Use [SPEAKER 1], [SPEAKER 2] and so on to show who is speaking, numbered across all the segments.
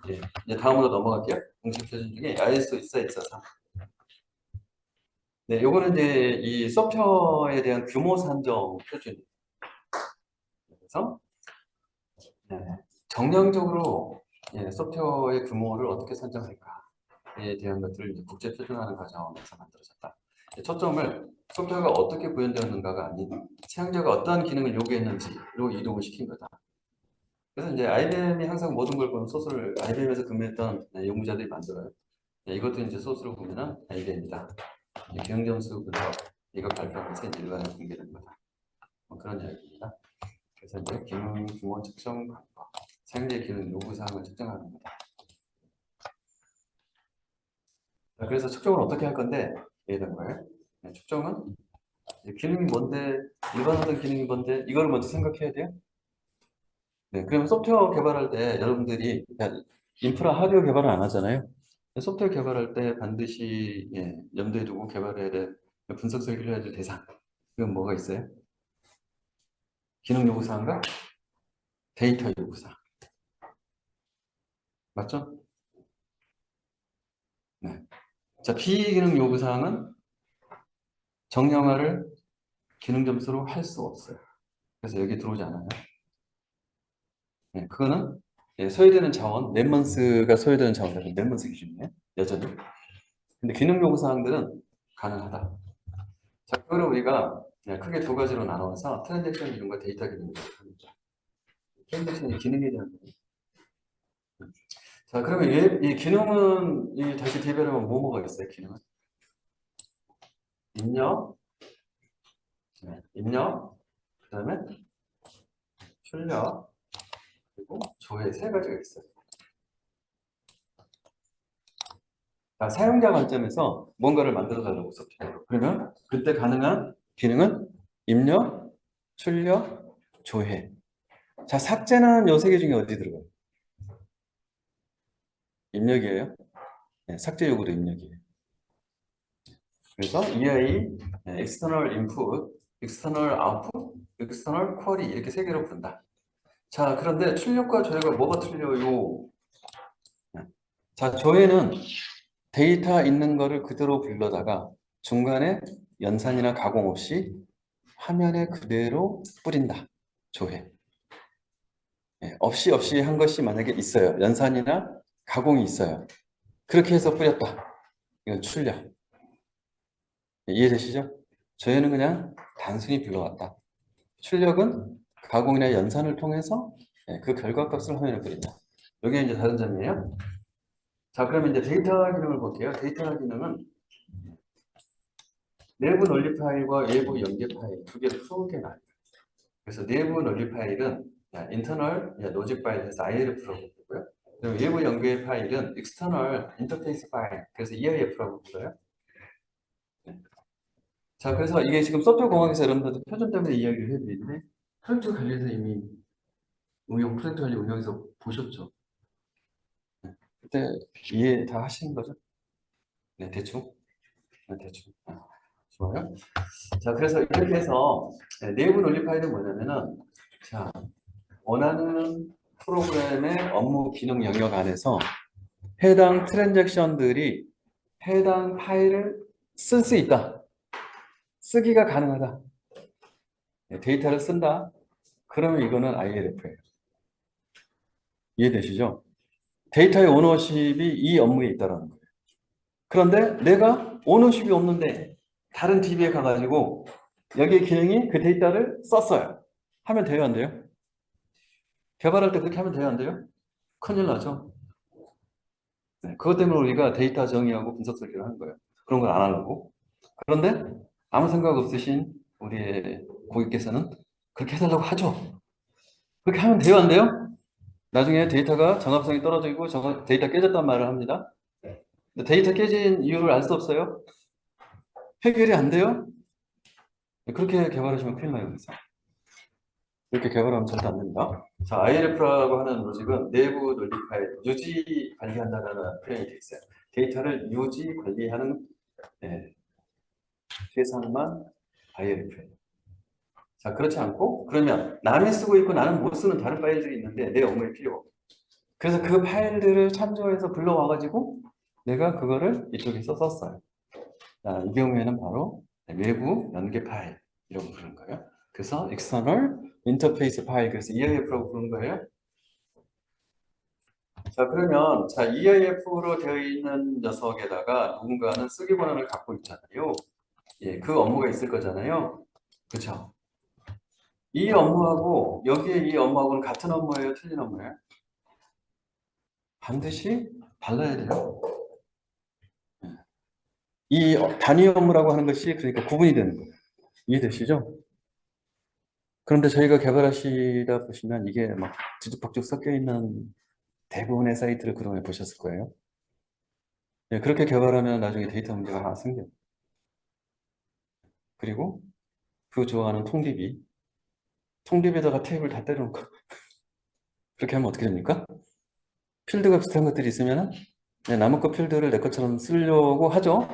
[SPEAKER 1] 예, 이제 다음으로 넘어갈게요. 공식 표준 중에 ISO 14143. 네, 요거는 이제 이 소프트웨어에 대한 규모 산정 표준이에요. 그래서 네, 정량적으로 소프트웨어의 규모를 어떻게 산정할까에 대한 것들을 이제 국제 표준화하는 과정에서 만들어졌다. 초점을 소프트웨어가 어떻게 구현되었는가가 아닌 사용자가 어떠한 기능을 요구했는지로 이동을 시킨 거다. 그래서 이제 IBM이 항상 모든 걸 보면 소스를 IBM에서 근무했던 연구자들이 만들어요. 이것도 이제 소스로 보면은 IBM이다. 경점수 분석 이거 발표하면서 이제 일반에 공개된 거다. 뭐 그런 이야기입니다. 그래서 이제 기능 규모 측정 방법, 사용자의 기능 요구 사항을 측정하는 거다. 자, 그래서 측정을 어떻게 할 건데 이런 거예요. 측정은 기능이 뭔데, 일반화된 기능이 뭔데 이걸 먼저 생각해야 돼요. 네, 그러면 소프트웨어 개발할 때 여러분들이 인프라 하드웨어 개발을 안 하잖아요. 소프트웨어 개발할 때 반드시 염두에 두고 개발해야 될 분석 설계를 해야 될 대상. 그건 뭐가 있어요? 기능 요구사항과 데이터 요구사항. 맞죠? 네. 자, 비기능 요구사항은 정량화를 기능 점수로 할 수 없어요. 그래서 여기 들어오지 않아요. 네, 그거는 소요되는 자원, 넷먼스가 소요되는 자원이라서 넷먼스 기준이에요. 여전히. 근데 기능 요구사항들은 가능하다. 자, 그거를 우리가 크게 두 가지로 나눠서 트랜잭션 기능과 데이터 기능을 합니다. 트랜잭션의 기능에 대한 부분. 자, 그러면 이 기능은 다시 대별하면 뭐가 있어요? 기능은 입력, 입력, 그다음에 출력, 그리고 조회 세 가지가 있어요. 자, 사용자 관점에서 뭔가를 만들어 달라고 소프트웨어로. 그러면 그때 가능한 기능은 입력, 출력, 조회. 자, 삭제는 요 세 개 중에 어디 들어가요? 입력이에요. 네, 삭제 요구도 입력이에요. 그래서 EI, external input, external output, external query 이렇게 세 개로 부른다. 자, 그런데 출력과 조회가 뭐가 틀려요? 자, 조회는 데이터 있는 거를 그대로 불러다가 중간에 연산이나 가공 없이 화면에 그대로 뿌린다. 조회. 없이 한 것이 만약에 있어요. 연산이나 가공이 있어요. 그렇게 해서 뿌렸다. 이건 출력. 이해되시죠? 조회는 그냥 단순히 불러왔다. 출력은 가공이나 연산을 통해서 그 결과값을 화면에 뿌린다. 이게 이제 다른 점이에요. 자, 그러면 이제 데이터 기능을 볼게요. 데이터 기능은 내부 논리 파일과 외부 연계 파일 두 개를 크게 나눠요. 그래서 내부 논리 파일은 인터널 로직 파일에서 ILF라고 부르고요. 그리고 외부 연계 파일은 external 인터페이스 파일, 그래서 EIF라고 불러요. 자, 그래서 이게 지금 소프트웨어 공학에서 여러분들 표준 때문에 이야기를 해드리는데 프로젝트 관리에서 이미 프로젝트 관리 운영에서 보셨죠? 그때 이해 다 하시는 거죠? 네, 대충. 네, 대충. 좋아요. 자, 그래서 이렇게 해서 내부 논리 파일은 뭐냐면은 자, 원하는 프로그램의 업무 기능 영역 안에서 해당 트랜잭션들이 해당 파일을 쓸 수 있다. 쓰기가 가능하다. 데이터를 쓴다. 그러면 이거는 ILF예요. 이해되시죠? 데이터의 오너십이 이 업무에 있다는 거예요. 그런데 내가 오너십이 없는데 다른 DB에 가가지고 여기 기능이 그 데이터를 썼어요. 하면 돼요, 안 돼요? 개발할 때 그렇게 하면 돼요, 안 돼요? 큰일 나죠? 네, 그것 때문에 우리가 데이터 정의하고 분석 설계를 하는 거예요. 그런 걸 안 하려고. 그런데 아무 생각 없으신 우리의 고객께서는 그렇게 해달라고 하죠. 그렇게 하면 돼요, 안 돼요? 나중에 데이터가 정합성이 떨어지고 데이터 깨졌단 말을 합니다. 근데 데이터 깨진 이유를 알 수 없어요? 해결이 안 돼요? 그렇게 개발하시면 큰일 나요, 그래서. 이렇게 개발하면 절대 안 됩니다. 자, ILF라고 하는 로직은 내부 논리 파일, 유지 관리한다는 표현이 되어 있어요. 데이터를 유지 관리하는 회사만 ILF예요. 자, 그렇지 않고 그러면 남이 쓰고 있고 나는 못 쓰는 다른 파일들이 있는데 내 업무에 필요가 없어요. 그래서 그 파일들을 참조해서 불러와가지고 내가 그거를 이쪽에서 썼어요. 자, 이 경우에는 바로 외부 연계 파일이라고 부르는 거예요. 그래서 external interface 파일, 그래서 EIF라고 부르는 거예요. 자, 그러면 자, EIF로 되어 있는 녀석에다가 누군가는 쓰기 권한을 갖고 있잖아요. 예, 그 업무가 있을 거잖아요. 그렇죠? 이 업무하고 여기에 이 업무하고는 같은 업무예요, 틀린 업무예요? 반드시 달라야 돼요. 이 단위 업무라고 하는 것이 그러니까 구분이 되는 거예요. 이해되시죠? 그런데 저희가 개발하시다 보시면 이게 막 뒤죽박죽 섞여 있는 대부분의 사이트를 그동안에 보셨을 거예요. 네, 그렇게 개발하면 나중에 데이터 문제가 하나 생겨요. 그리고 그 좋아하는 통립에다가 테이블 다 때려놓고 그렇게 하면 어떻게 됩니까? 필드가 비슷한 것들이 있으면 네, 남의 거 필드를 내 것처럼 쓰려고 하죠.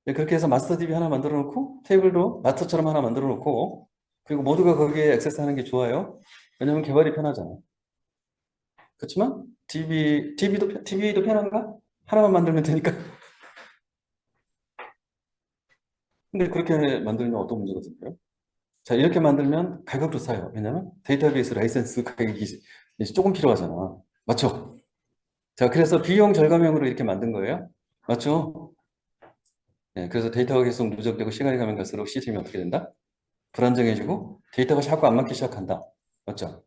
[SPEAKER 1] 네, 그렇게 해서 마스터 DB 하나 만들어 놓고 테이블도 마스터처럼 하나 만들어 놓고 그리고 모두가 거기에 액세스하는 게 좋아요. 왜냐면 개발이 편하잖아요. 그렇지만 DB도 편한가? 하나만 만들면 되니까. 근데 그렇게 만들면 어떤 문제가 생겨요? 자, 이렇게 만들면 가격도 싸요. 왜냐면 데이터베이스 라이센스 가격이 이제 조금 필요하잖아. 맞죠? 자, 그래서 비용 절감형으로 이렇게 만든 거예요. 맞죠? 네, 그래서 데이터가 계속 누적되고 시간이 가면 갈수록 시스템이 어떻게 된다? 불안정해지고 데이터가 자꾸 안 맞기 시작한다. 맞죠?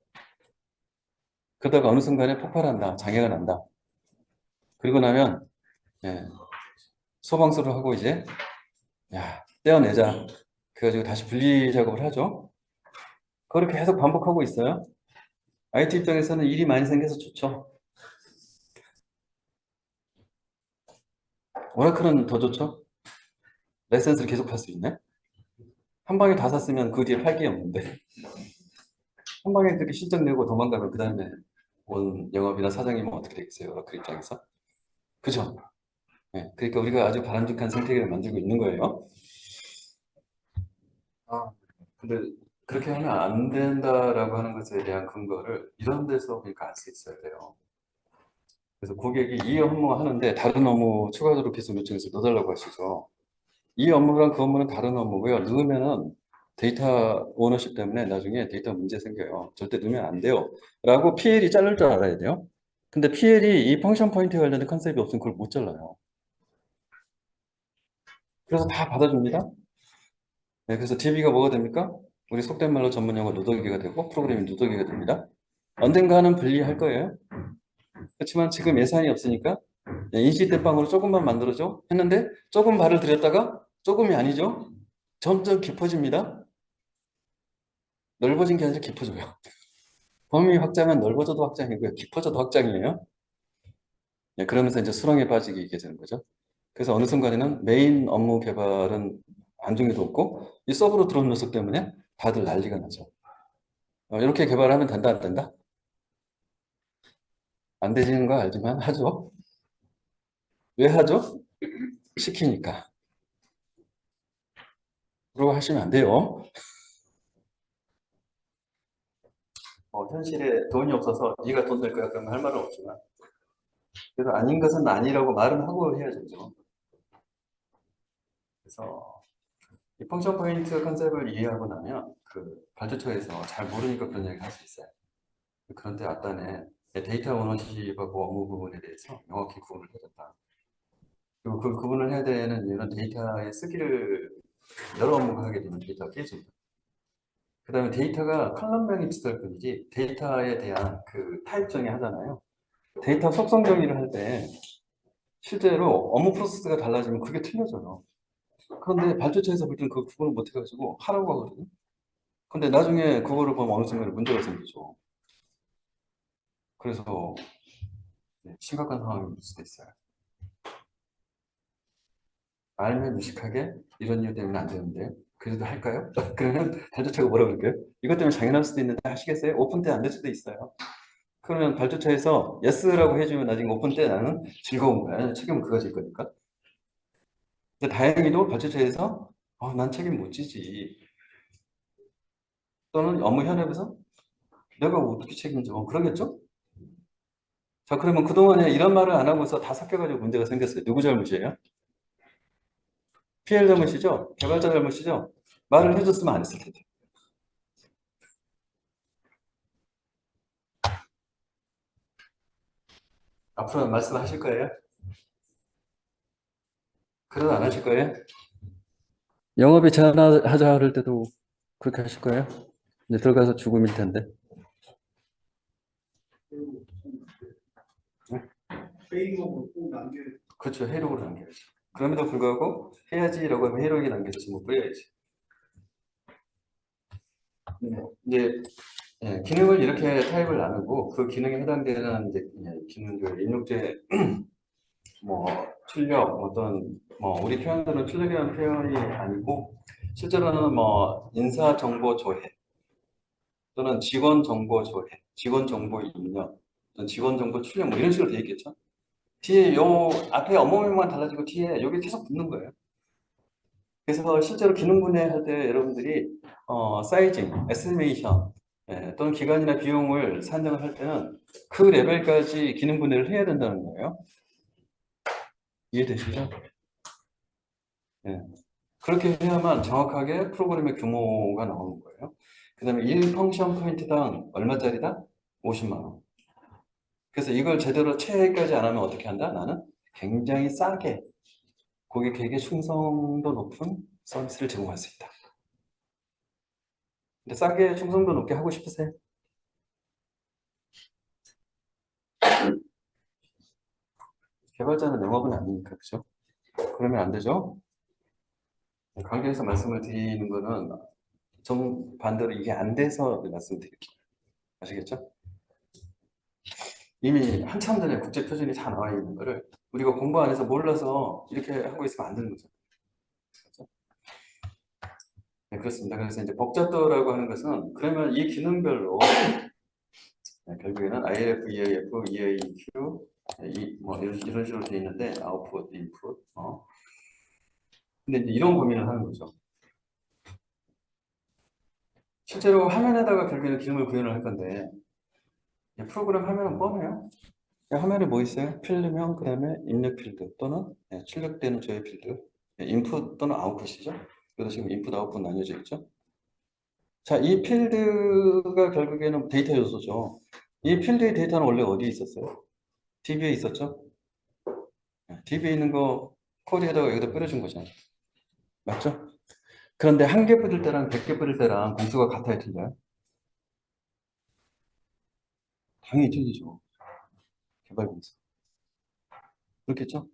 [SPEAKER 1] 그러다가 어느 순간에 폭발한다. 장애가 난다. 그리고 나면 예, 소방수를 하고 이제 야, 떼어내자. 그래가지고 다시 분리 작업을 하죠. 그걸 계속 반복하고 있어요. IT 입장에서는 일이 많이 생겨서 좋죠. 오라클은 더 좋죠. 라이센스를 계속 팔 수 있네. 한 방에 다 샀으면 그 뒤에 팔 게 없는데 한 방에 그렇게 실적 내고 도망가면 그 다음에 온 영업이나 사장님은 어떻게 되겠어요? 오라클 입장에서. 그죠? 네, 그러니까 우리가 아주 바람직한 생태계를 만들고 있는 거예요. 아, 근데 그렇게 하면 안 된다라고 하는 것에 대한 근거를 이런 데서 그러니까 알 수 있어야 돼요. 그래서 고객이 이 업무 하는데 다른 업무 추가적으로 계속 요청해서 넣어달라고 하시죠. 이 업무랑 그 업무는 다른 업무고요. 넣으면은 데이터 오너십 때문에 나중에 데이터 문제 생겨요. 절대 넣으면 안 돼요. 라고 PL이 자를 줄 알아야 돼요. 근데 PL이 이 펑션 포인트에 관련된 컨셉이 없으면 그걸 못 잘라요. 그래서 다 받아줍니다. 네, 그래서 DB가 뭐가 됩니까? 우리 속된 말로 전문 용어 누더기가 되고 프로그램이 누더기가 됩니다. 언젠가는 분리할 거예요. 그렇지만 지금 예산이 없으니까 인시 대빵으로 조금만 만들어줘 했는데 조금 발을 들였다가 조금이 아니죠. 점점 깊어집니다. 넓어진 게 아니라 깊어져요. 범위 확장은 넓어져도 확장이고요. 깊어져도 확장이에요. 네, 그러면서 이제 수렁에 빠지게 되는 거죠. 그래서 어느 순간에는 메인 업무 개발은 안중에도 없고 이 서브로 들어온 녀석 때문에 다들 난리가 나죠. 이렇게 개발하면 된다 안 된다? 안 되지는 거 알지만 하죠. 왜 하죠? 시키니까. 그러고 하시면 안 돼요. 현실에 돈이 없어서 네가 돈 낼 거야 그러면 할 말은 없지만 그래서 아닌 것은 아니라고 말은 하고 해야 되죠. 그래서 이 펑션 포인트 컨셉을 이해하고 나면 그 발주처에서 잘 모르니까 그런 얘기 할 수 있어요. 그런데 앞단에 데이터 오너십하고 업무 부분에 대해서 명확히 구분을 해야 된다. 그리고 그 구분을 해야 되는 이유는 데이터의 쓰기를 여러 업무가 하게 되면 데이터가 깨집니다. 그 다음에 데이터가 컬럼명이 비슷할 뿐이지 데이터에 대한 그 타입 정의 하잖아요. 데이터 속성 정의를 할 때 실제로 업무 프로세스가 달라지면 그게 틀려져요. 그런데 발주처에서 볼 때는 그 구분을 못 해가지고 하라고 하거든요. 근데 나중에 그거를 보면 어느 순간에 문제가 생기죠. 그래서 심각한 상황일 수도 있어요. 알면 무식하게 이런 이유 때문에 안 되는데 그래도 할까요? 그러면 발주처가 뭐라 그럴까요? 이것 때문에 장애날 수도 있는데 하시겠어요? 오픈 때 안 될 수도 있어요. 그러면 발주처에서 예스라고 해주면 나중에 오픈 때 나는 즐거운 거야. 책임은 그가 질 거니까. 근데 다행히도 발주처에서 난 책임 못 지지. 또는 업무 현업에서 내가 어떻게 책임져? 그러겠죠? 자, 그러면 그동안에 이런 말을 안 하고서 다 섞여가지고 문제가 생겼어요. 누구 잘못이에요? PL 잘못이죠? 개발자 잘못이죠? 말을 해줬으면 안 했을 텐데. 앞으로 말씀하실 거예요? 그러다 안 하실 거예요? 영업에 제한하자 할 때도 그렇게 하실 거예요? 이제 들어가서 죽음일 텐데. 네? 회의록으로 꼭 남겨. 그렇죠. 회의록으로 남겨야지. 그럼에도 불구하고 해야지라고 하면 회의록에 남겨서 뭐 뿌려야지. 네. 이제 기능을 이렇게 타입을 나누고 그 기능에 해당되는 이제 기능들 입력제 뭐 출력 어떤 뭐 우리 표현들은 출력이라는 표현이 아니고 실제로는 뭐 인사 정보 조회 또는 직원 정보 조회, 직원 정보 입력, 또는 직원 정보 출력 뭐 이런 식으로 되어 있겠죠. 뒤에 요 앞에 업무명만 달라지고 뒤에 여기 계속 붙는 거예요. 그래서 실제로 기능 분해할 때 여러분들이 사이징, 에스티메이션 또는 기간이나 비용을 산정을 할 때는 그 레벨까지 기능 분해를 해야 된다는 거예요. 이해되시죠? 예. 그렇게 해야만 정확하게 프로그램의 규모가 나오는 거예요. 그 다음에 1 펑션 포인트당 얼마짜리다? 50만 원. 그래서 이걸 제대로 체계까지 안 하면 어떻게 한다? 나는 굉장히 싸게 고객에게 충성도 높은 서비스를 제공할 수 있다. 근데 싸게 충성도 높게 하고 싶으세요? 개발자는 영업은 아니니까, 그죠? 그러면 안 되죠? 관계에서 말씀을 드리는 거는 정반대로 이게 안 돼서 말씀드릴게요. 아시겠죠? 이미 한참 전에 국제 표준이 다 나와 있는 거를 우리가 공부 안 해서 몰라서 이렇게 하고 있으면 안 되는 거죠. 그렇죠? 네, 그렇습니다. 그래서 이제 복잡도라고 하는 것은 그러면 이 기능별로 결국에는 ILF, EAF, EAQ 뭐 이런 식으로 되어 있는데 아웃풋, 인풋 근데 이제 이런 고민을 하는 거죠. 실제로 화면에다가 결국에는 기능을 구현을 할 건데 프로그램 화면은 뻔해요. 화면에 뭐 있어요? 필드명, 그 다음에 입력 필드 또는 출력되는 조회 필드 인풋 또는 아웃풋이죠. 그래서 지금 인풋, 아웃풋 나뉘어져 있죠. 자, 이 필드가 결국에는 데이터 요소죠. 이 필드의 데이터는 원래 어디에 있었어요? DB에 있었죠? DB에 있는 거 코드에다가 여기다 뿌려준 거잖아요. 맞죠? 그런데 한 개 뿌릴 때랑 100개 뿌릴 때랑 공수가 같아야 틀려요? 당연히 틀리죠. 개발 공수. 그렇겠죠?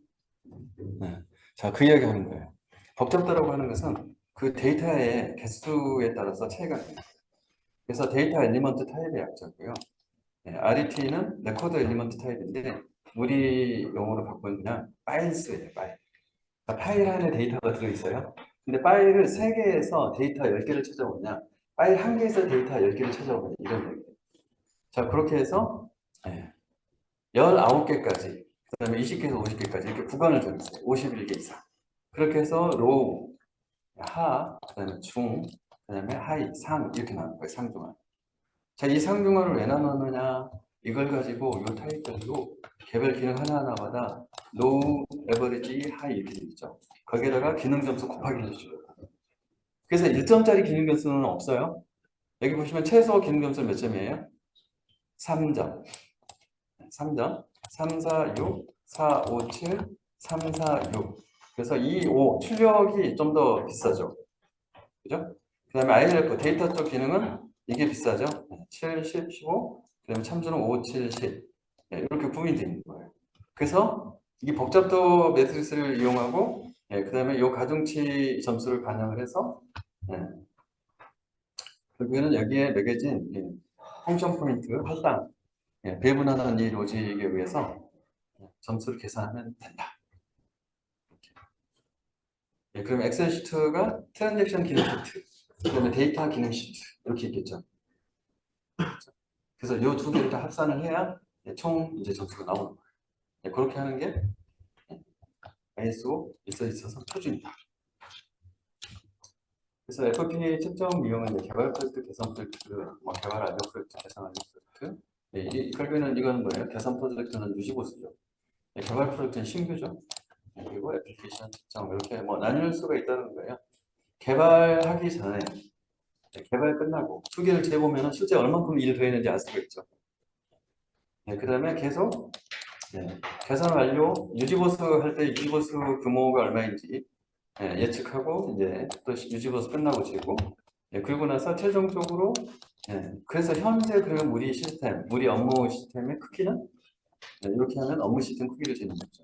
[SPEAKER 1] 네. 자, 그 이야기 하는 거예요. 복잡도라고 하는 것은 그 데이터의 개수에 따라서 차이가 나요. 그래서 데이터 엘리먼트 타입의 약자고요. RET는 레코드 엘리먼트 타입인데 우리 용어로 바꾸면 그냥 파일스예요, 파일. 그러니까 파일 안에 데이터가 들어있어요. 근데 파일을 3개에서 데이터 10개를 찾아오냐, 파일 1개에서 데이터 10개를 찾아오냐, 이런 얘기예요. 자, 그렇게 해서 19개까지, 그 다음에 20개에서 50개까지 이렇게 구간을 정했어요. 51개 이상. 그렇게 해서 로우, 하, 그 다음에 중, 그 다음에 하이, 상 이렇게 나눈 거예요. 상중하. 자, 이 상중하를 왜 나눴느냐? 이걸 가지고 이 타입별로 개별 기능 하나하나마다 로우, 에버리지, 하이 이렇게 되어 있죠. 거기에다가 기능 점수 곱하기를 해줘요. 그래서 1점짜리 기능 점수는 없어요. 여기 보시면 최소 기능 점수는 몇 점이에요? 3점. 3점. 3, 4, 6, 4, 5, 7, 3, 4, 6. 그래서 이 5, 출력이 좀 더 비싸죠. 그죠? 그 다음에 ILF 데이터 쪽 기능은 이게 비싸죠. 7, 10, 15, 그 다음에 참조는 5, 7, 10. 이렇게 구분이 되어 있는 거예요. 그래서 이 복잡도 매트리스를 이용하고, 그 다음에 이 가중치 점수를 반영을 해서, 결국에는 여기에 매겨진 펑션 포인트 할당, 배분하는 이 로직에 의해서 점수를 계산하면 된다. 그럼 엑셀 시트가 트랜잭션 기능 시트, 그 다음에 데이터 기능 시트 이렇게 있겠죠. 그래서 이 두 개를 다 합산을 해야 총 이제 점수가 나오는 거예요. 그렇게 하는 게 ISO 14243 표준이다. 그래서 FP 측정 미용은 개발 프로젝트, 개선 프로젝트, 개발 안정 프로젝트, 개선 안정 프로젝트, 결국에는 이거는 뭐예요? 개선 프로젝트는 유지보수죠. 개발 프로젝트는 신규죠. 그리고 애플리케이션 특정 이렇게 뭐 나눌 수가 있다는 거예요. 개발하기 전에 개발 끝나고 투기를 재보면 실제 얼만큼 일을 더 했는지 알 수가 있죠. 그 다음에 계속 계산 완료, 유지보수 할 때 유지보수 규모가 얼마인지 예측하고 이제 또 유지보수 끝나고 재고 그리고 나서 최종적으로 그래서 현재 그리고 우리 시스템, 우리 업무 시스템의 크기는 이렇게 하면 업무 시스템 크기를 재는 거죠.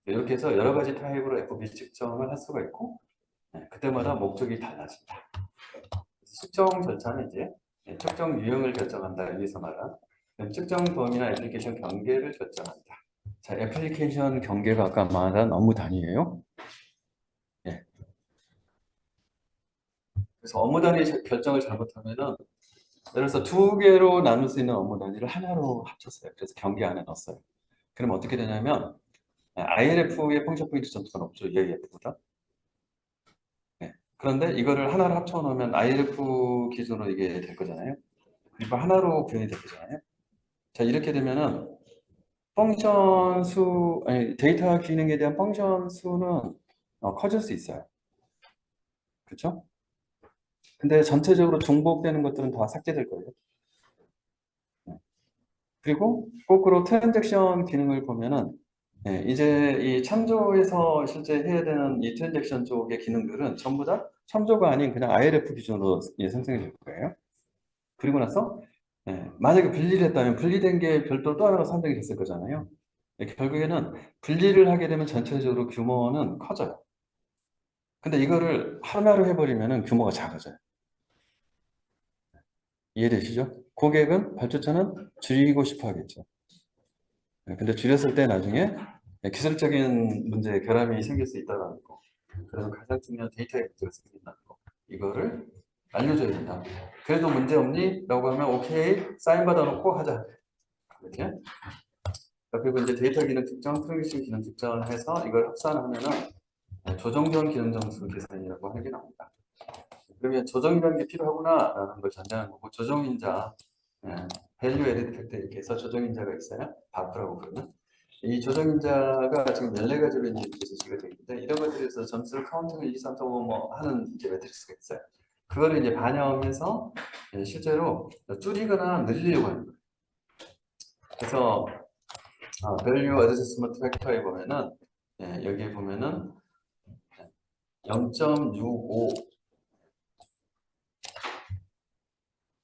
[SPEAKER 1] 이렇게 해서 여러 가지 타입으로 FB 측정을 할 수가 있고 그때마다 목적이 달라진다. 측정 절차는 이제 측정 유형을 결정한다. 여기서 말한 측정 범위나 애플리케이션 경계를 결정한다. 자, 애플리케이션 경계가 아까 말한 업무 단위예요. 그래서 업무 단위 결정을 잘못하면은 예를 들어서 두 개로 나눌 수 있는 업무 단위를 하나로 합쳤어요. 그래서 경계 안에 넣었어요. 그럼 어떻게 되냐면 ILF의 펑션 포인트 점수가 높죠. EAF보다. 그런데 이거를 하나로 합쳐 놓으면 ILF 기준으로 이게 될 거잖아요. 그리고 하나로 구현이 될 거잖아요. 자, 이렇게 되면은 펑션 수, 아니, 데이터 기능에 대한 펑션 수는 커질 수 있어요. 그렇죠? 근데 전체적으로 중복되는 것들은 다 삭제될 거예요. 그리고 거꾸로 트랜잭션 기능을 보면은 이제 이 참조에서 실제 해야 되는 이 트랜잭션 쪽의 기능들은 전부 다 참조가 아닌 그냥 ILF 기준으로 생성이 될 거예요. 그리고 나서 만약에 분리를 했다면 분리된 게 별도로 또 하나가 선정이 됐을 거잖아요. 결국에는 분리를 하게 되면 전체적으로 규모는 커져요. 근데 이거를 하나로 해버리면 규모가 작아져요. 이해되시죠? 고객은 발주처는 줄이고 싶어 하겠죠. 근데 줄였을 때 나중에 기술적인 문제, 결함이 생길 수 있다는 거. 그래서 가장 중요한 데이터의 문제가 생긴다는 거. 이거를 알려줘야 된다. 그래도 문제 없니? 라고 하면 오케이, 사인 받아놓고 하자. 이렇게. 그리고 이제 데이터 기능 특정, 트랜잭션 기능 특정을 해서 이걸 합산하면은 조정전 기능 점수 계산이라고 하는 게 나옵니다. 그러면 조정이라는 게 필요하구나라는 걸 전제하는 거고, 조정인자, 밸류 에디트 팩터 이렇게 해서 조정인자가 있어요. 바프라고 부르는. 이 조정인자가 지금 14가지로 이제 제시가 되어 있는데, 이런 것들에서 점수를 카운팅을 1, 2, 3, 4, 5 뭐 하는 이제 매트릭스가 있어요. 그거를 이제 반영해서 실제로 줄이거나 늘리려고 하는 거예요. 그래서 밸류 어드저스먼트 팩터에 보면은 여기에 보면은 0.65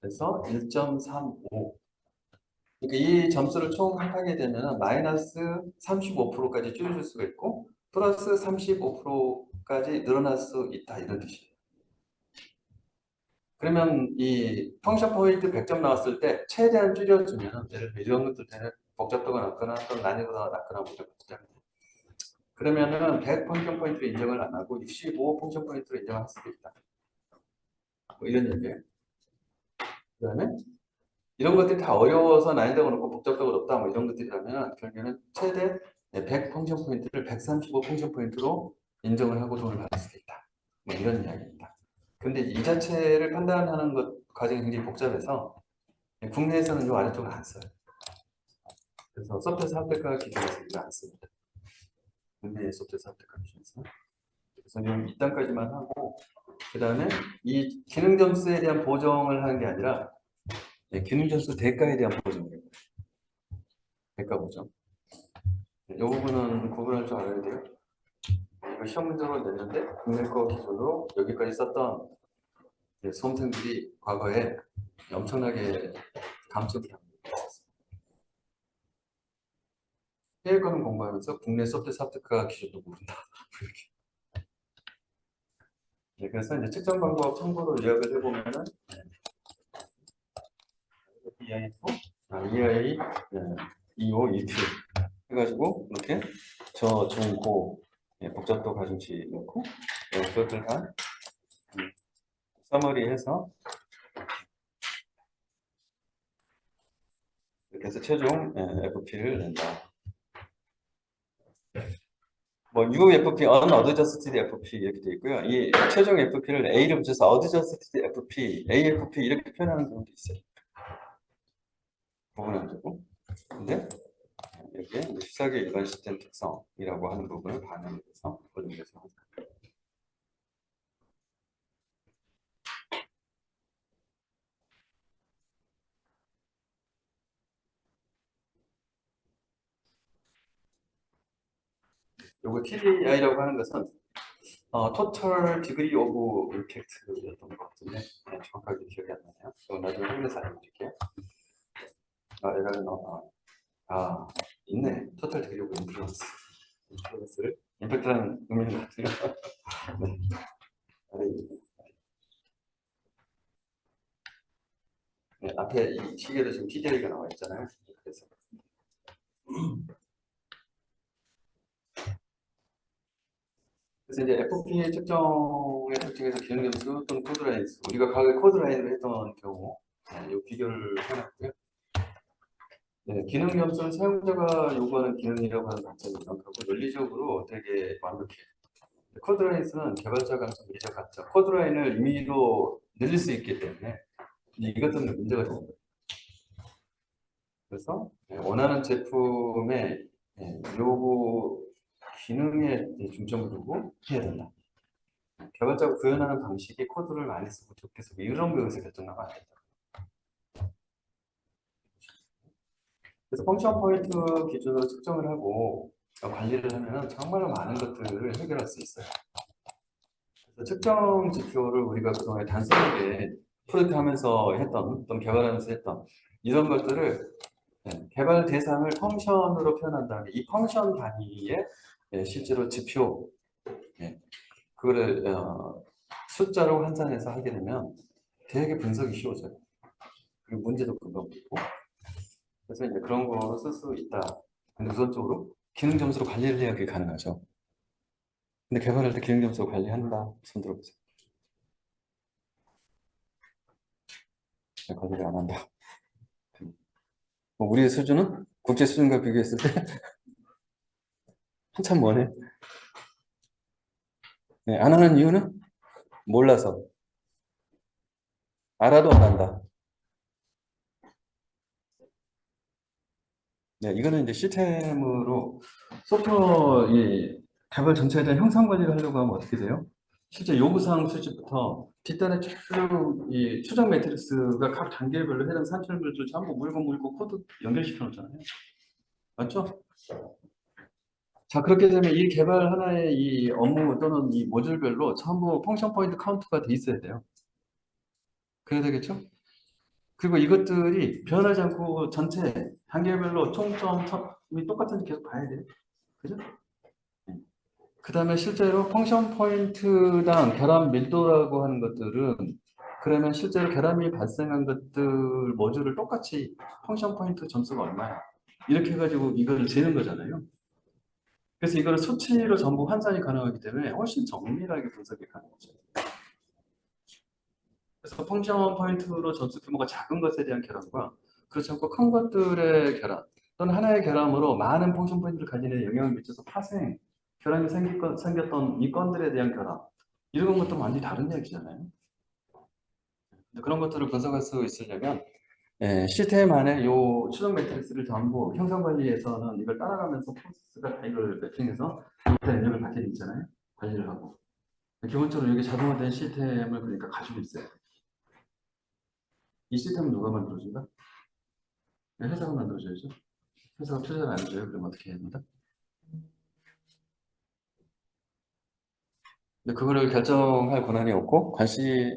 [SPEAKER 1] 그래서 1.35 그러니까 이 점수를 총 합하게 되면 마이너스 35%까지 줄여줄 수가 있고 플러스 35%까지 늘어날 수 있다 이런 뜻이에요. 그러면 이 펑션 포인트 100점 나왔을 때 최대한 줄여주면 예를 들어 이런 것들 때는 복잡도가 낮거나 또는 난이도가 낮거나 뭐 이런 것들 그러면은 100 펑션 포인트를 인정을 안 하고 65 펑션 포인트를 인정할 수도 있다. 뭐 이런 얘기예요. 그 다음에 이런 것들이 다 어려워서 난이도가 높고 복잡도가 높다 뭐 이런 것들이라면 결국에는 최대 100 펑션 포인트를 135 펑션 포인트로 인정을 하고 돈을 받을 수도 있다. 뭐 이런 이야기입니다. 근데 이 자체를 판단하는 것 과정이 굉장히 복잡해서 국내에서는 이 아래쪽을 안 써요. 그래서 소프트웨어 합격가 기준에서 이거 안 씁니다. 국내 소프트웨어 합격가 기준에서. 그래서 이 단까지만 하고 그 다음에 이 기능 점수에 대한 보정을 하는 게 아니라 기능 점수 대가에 대한 보정이에요. 대가 보정. 이 부분은 구분할 줄 알아야 돼요. 이거 시험 문제로 냈는데 국내 거 기준으로 여기까지 썼던 수험생들이 과거에 엄청나게 감점을 합니다. 해외 거는 공부하면서 국내 소프트웨어 합격가 기준도 모른다. 그래서 이제 측정 방법 참고로 요약을 해보면은 EIF, EI, EO, EQ 해가지고 이렇게 저, 중, 고 복잡도 가중치 넣고 그것들 다 서머리해서 이렇게 해서 최종 FP를 낸다. 뭐 UFP, Unadjusted FP 이렇게 되어 있고요. 이 최종 FP를 A를 붙여서 Adjusted FP, AFP 이렇게 표현하는 경우도 있어요. 구분하면 되고. 근데 여기에 이제 시작의 일반 시스템 특성이라고 하는 부분을 반영해서 보정해서 요거 TDI라고 하는 것은 Total Degree of Impact였던 것 같은데 정확하게 기억이 안 나네요. 이거 나중에 확인해서 알려드릴게요. 얘가 있네. Total Degree of Influence를 임팩트라는 의미인 것 같아요. 네. 네, 앞에 이 시계도 지금 TDI가 나와 있잖아요. 그래서 이제 FP의 측정의 특징에서 기능 점수 또는 코드라인 수, 우리가 과거에 코드라인을 했던 경우, 이 비교를 해놨고요. 네, 기능 점수는 사용자가 요구하는 기능이라고 하는 관점이 명확하고 논리적으로 되게 완벽해요. 코드라인은 개발자 관점, 미래적 관점, 코드라인을 임의로 늘릴 수 있기 때문에 이것 때문에 문제가 되는 거예요. 그래서 원하는 제품의 요구 기능에 중점을 두고 해야 된다. 개발자가 구현하는 방식이 코드를 많이 쓰고 적게 쓰고 이런 거에서 결정나면 안 된다. 그래서 펑션 포인트 기준으로 측정을 하고 관리를 하면 정말 많은 것들을 해결할 수 있어요. 그래서 측정 지표를 우리가 그동안 단순하게 프로젝트 하면서 했던 또는 개발하면서 했던 이런 것들을 개발 대상을 펑션으로 표현한 다음에 이 펑션 단위에 실제로 지표 그거를 숫자로 환산해서 하게 되면 되게 분석이 쉬워져요. 그리고 문제도 금방 풀고. 그래서 이제 그런 거로 쓸 수 있다. 근데 우선적으로 기능 점수로 관리를 해야 그게 가능하죠. 근데 개발할 때 기능 점수로 관리한다. 손 들어보세요. 관리를 안 한다. 우리의 수준은 국제 수준과 비교했을 때 한참 머네. 네, 안 하는 이유는 몰라서. 알아도 안 한다. 네, 이거는 이제 시스템으로 소프트웨어 이 개발 전체에 대한 형상 관리를 하려고 하면 어떻게 돼요? 실제 요구사항 수집부터 뒷단에 쭉 이 추적 매트릭스가 각 단계별로 해당 산출물들 전부 물고 코드 연결시켜 놓잖아요. 맞죠? 자, 그렇게 되면 이 개발 하나의 이 업무 또는 이 모듈별로 전부 펑션 포인트 카운트가 돼 있어야 돼요. 그래야 되겠죠? 그리고 이것들이 변하지 않고 전체 단계별로 총점이 똑같은지 계속 봐야 돼요. 그죠? 그 다음에 실제로 펑션 포인트당 결함 밀도라고 하는 것들은 그러면 실제로 결함이 발생한 것들 모듈을 똑같이 펑션 포인트 점수가 얼마야? 이렇게 해가지고 이걸 재는 거잖아요. 그래서 이거를 수치로 전부 환산이 가능하기 때문에 훨씬 정밀하게 분석이 가능하죠. 그래서 펑션 포인트로 점수 규모가 작은 것에 대한 결함과 그렇지 않고 큰 것들의 결함 또는 하나의 결함으로 많은 펑션 포인트를 가진 데 영향을 미쳐서 파생, 결함이 생겼던 이 건들에 대한 결함 이런 것도 완전히 다른 이야기잖아요. 그런 것들을 분석할 수 있으려면 시스템 안에 요 추정 매트릭스를 전부 형상 관리에서는 이걸 따라가면서 프로세스가 다 이걸 매칭해서 데이터 입력을 받게 돼 있잖아요. 관리를 하고 기본적으로 이게 자동화된 시스템을 그러니까 가지고 있어요. 이 시스템은 누가 만들어준다? 회사가 만들어줘야죠. 회사가 투자를 안 해줘요. 그럼 어떻게 해야 된다? 근데 그거를 결정할 권한이 없고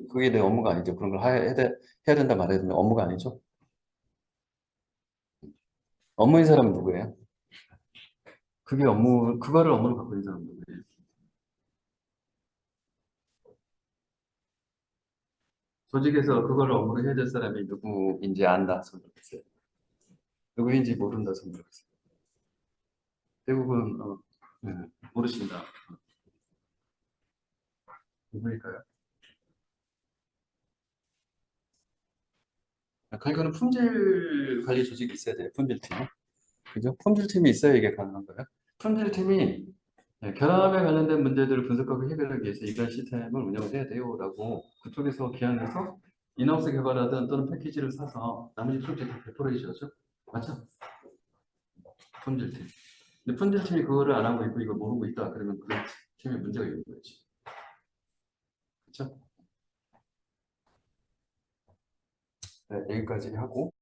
[SPEAKER 1] 그게 내 업무가 아니죠. 그런 걸 해야 된다 말해야 된다. 업무가 아니죠. 업무인 사람은 누구예요? 그거를 업무로 갖고 있는 사람은 누구예요? 조직에서 그거를 업무로 해야 될 사람이 누구인지 안다. 손 들어보세요. 누구인지 모른다. 손 들어보세요. 대부분 네, 모르신다. 누구일까요? 그러니까는 품질 관리 조직이 있어야 돼요. 품질팀. 그죠? 품질팀이 있어야 이게 가능한 거예요. 품질팀이 결함에 관련된 문제들을 분석하고 해결하기 위해서 이런 시스템을 운영을 해야 돼요라고 그쪽에서 기한해서 인하우스 개발하든 또는 패키지를 사서 나머지 프로젝트 베풀어 주죠. 맞죠? 품질팀. 근데 품질팀이 그거를 안 하고 있고 이걸 모르고 있다. 그러면 그 팀에 문제가 있는 거지. 그렇죠? 네, 여기까지 하고.